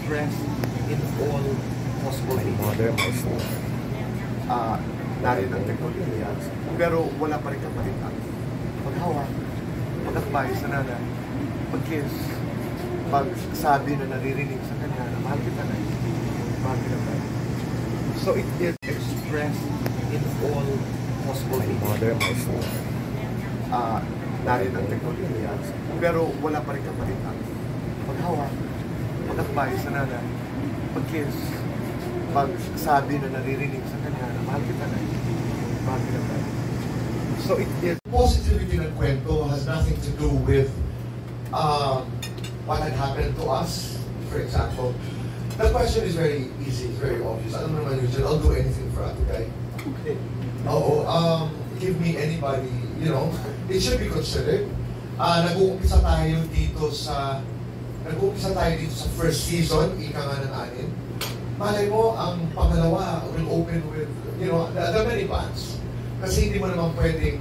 expressed in all possible ways. Narin ang teknolohiya, pero wala pa rin kapalitan. Paghawak, pag-akbay sa nanay, pag-kiss, pag-sabi na naririnig sa kanya na mahal kita na, mahal kita na. So it is expressed in all possible ways. Narin ang teknolohiya, pero wala pa rin kapalitan. Paghawak, pag-akbay sa nanay, pag-kiss, pag-sabi na naririnig sa kanya na mahal kita na, mahal kita na. So it is positivity ng kwento has nothing to do with what had happened to us. For example, the question is very easy, it's very obvious. Alam naman yun, I'll do anything for Ate Guy. okay. Give me anybody, you know, it should be considered. Nag-uumpisa tayo dito sa first season, ika nga ng anin. Malay mo, ang pangalawa will open with, you know, the many bands. Kasi hindi mo naman pwedeng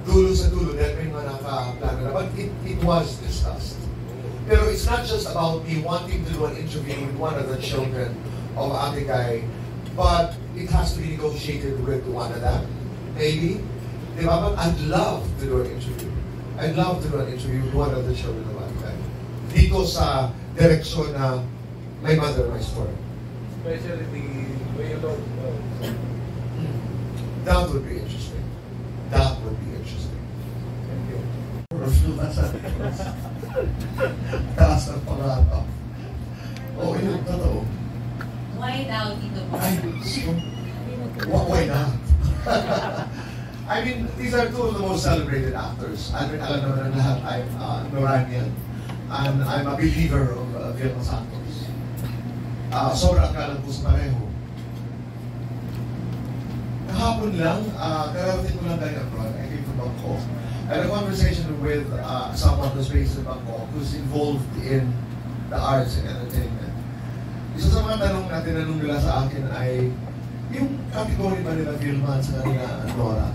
dulo sa dulo dahil may mga nakaplano na. But it was discussed. Pero it's not just about me wanting to do an interview with one of the children of Ate Guy, but it has to be negotiated with one of them. Maybe. Di ba? But I'd love to do an interview. I'd love to do an interview with one of the children of Ate Guy. Dito sa direksyon na my mother, my story. Especially the way you talk. That would be interesting. That would be interesting. Thank you. Taas ang pangarap. Oo, yun, totoo. Why daw dito po? Ay, so, why not? I mean, these are two of the most celebrated actors. I mean, alam naman ng lahat, I'm Noranian. And I'm a believer of Vilma Santos. Sobrang kalang po sa pareho. Kahapon lang, kararating ko lang tayo abroad. I came from Bangkok. I had a conversation with someone who's based in Bangkok who's involved in the arts and entertainment. Isa sa mga tanong na tinanong nila sa akin ay yung category ba nila Vilma sa kanila Nora?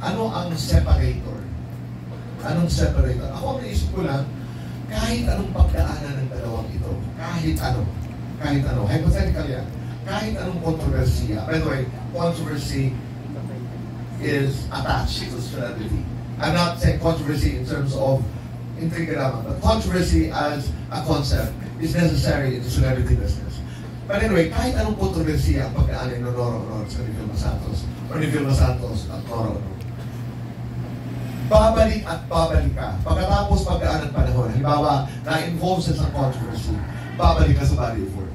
Ano ang separator? Anong separator? Ako ang naisip ko lang, kahit anong pagdaanan ng dalawang ito, kahit ano, hypothetical yan, kahit anong kontrobersiya. By the way, controversy is attached to celebrity. I'm not saying controversy in terms of intriga naman, but controversy as a concept is necessary in the celebrity business. But anyway, kahit anong kontrobersiya ang pagdaanan ng Nora Honor sa ni Vilma Santos, o ni Vilma Santos at Nora Honor, babalik at babalik ka. Pagkatapos pagdaan ng panahon, halimbawa, na-involve sa isang controversy, babalik ka sa body of work.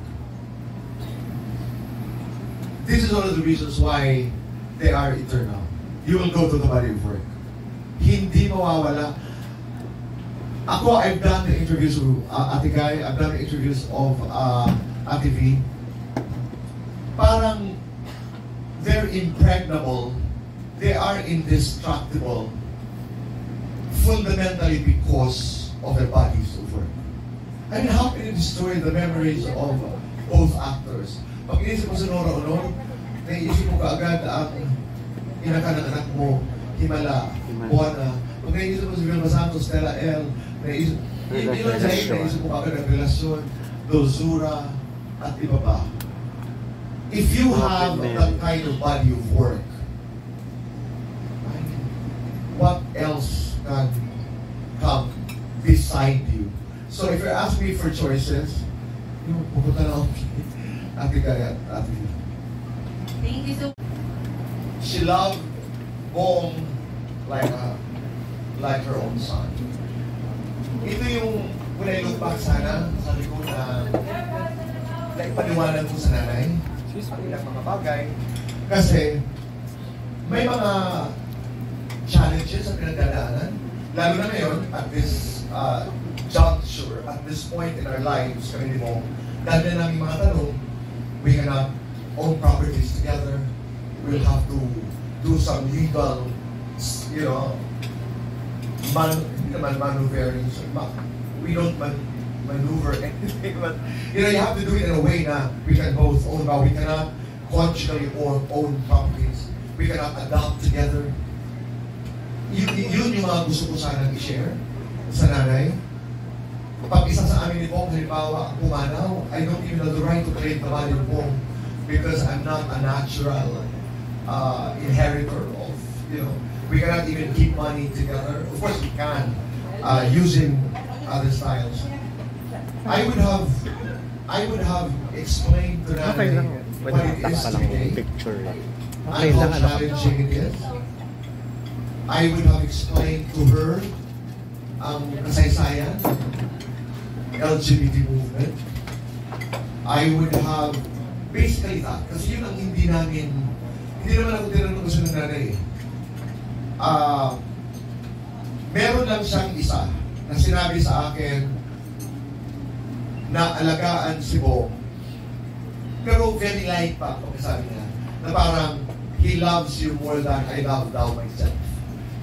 This is one of the reasons why they are eternal. You will go to the body of work. Hindi mawawala. Ako, I've done the interviews with Ate Guy, I've done the interviews of Ate V. Parang, they're impregnable, they are indestructible, fundamentally because of their bodies of work. I mean, how can you destroy the memories of both actors? Pag inisip mo sa Nora Honor, naiisip mo kaagad ang inaka ng anak mo, Himala, Buwana. Pag naiisip mo sa Vilma Santos, Stella L, naiisip mo kaagad ang relasyon, dosura, at iba pa. If you have that kind of body of work, what else can come beside you? So if you're asking me for choices, pupunta na ako Ate Guy at Ate V. Thank you so much. She loved Bong like her own son. Ito yung, when I look back sana, sabi ko na ipaniwanan ko sa nanay ang ilang mga bagay. Kasi may mga challenges sa pinagdadaanan. Lalo na ngayon, at this juncture, at this point in our lives, kami mo, dahil na namin mga tanong, we cannot own properties together. We'll have to do some legal, you know, maneuvering. We don't maneuver anything, but you know, you have to do it in a way na we can both own, but we cannot conjugally own properties. We cannot adopt together. Yun yung mga gusto ko sanang i-share sa nanay. Pag isa sa amin ni Bong, halimbawa, pumanaw, I don't even have the right to claim the value of Bong because I'm not a natural inheritor of, we cannot even keep money together. Of course we can, using other styles. I would have explained to Okay Nanay lang. what it is to be gay, Picture lang. and Okay how lang. Ano? challenging it is. I would have explained to her ang kasaysayan, LGBT movement. I would have, basically that, kasi yun ang hindi naman ako tinanong gusto ng nanay eh. Meron lang siyang isa na sinabi sa akin na alagaan si Bong, pero very light pa ang sabi niya, na parang, he loves you more than I love thou myself.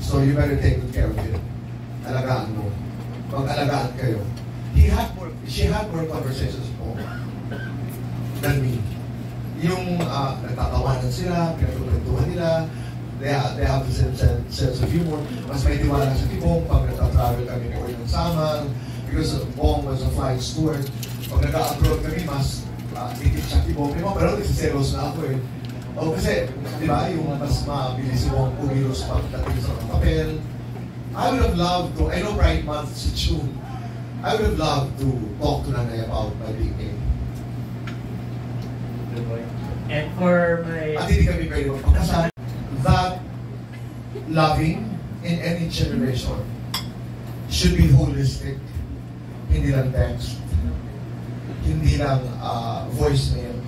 So you better take good care of him. Alagaan mo. Mag-alagaan kayo. She had more conversations po than me. Yung nagtatawanan sila, pinagkukwentuhan nila, they have the same sense of humor. Mas may tiwala sa Bong pag nagtatravel kami ko ng Samar, because Bong was a flying steward. Pag nag-abroad kami, mas ikip siya Bong. Pero nagsiselos na ako eh. O kasi, di ba, yung mas mabilis si Bong kumilos pagdating sa papel. I would have loved to, I know Pride Month si June, I would have loved to talk to Nanay about my being gay. And for my... At hindi kami pwede magpagkasal. That loving in any generation should be holistic. Hindi lang text. Hindi lang voicemail.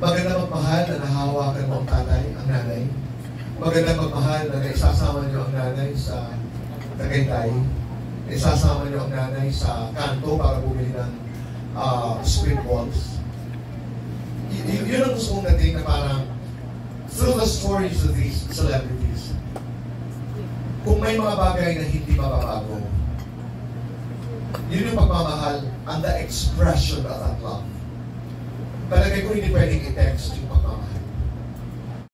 Maganda magmahal na nahawakan mo ang tatay, ang nanay. Maganda magmahal na naisasama niyo ang nanay sa Tagaytay. Naisasama niyo ang nanay sa kanto para bumili ng spring balls. Yun ang gusto kong dating na parang through the stories of these celebrities, kung may mga bagay na hindi mababago, yun yung pagmamahal and the expression of that love. Palagay ko hindi pwedeng i-text yung pagmamahal.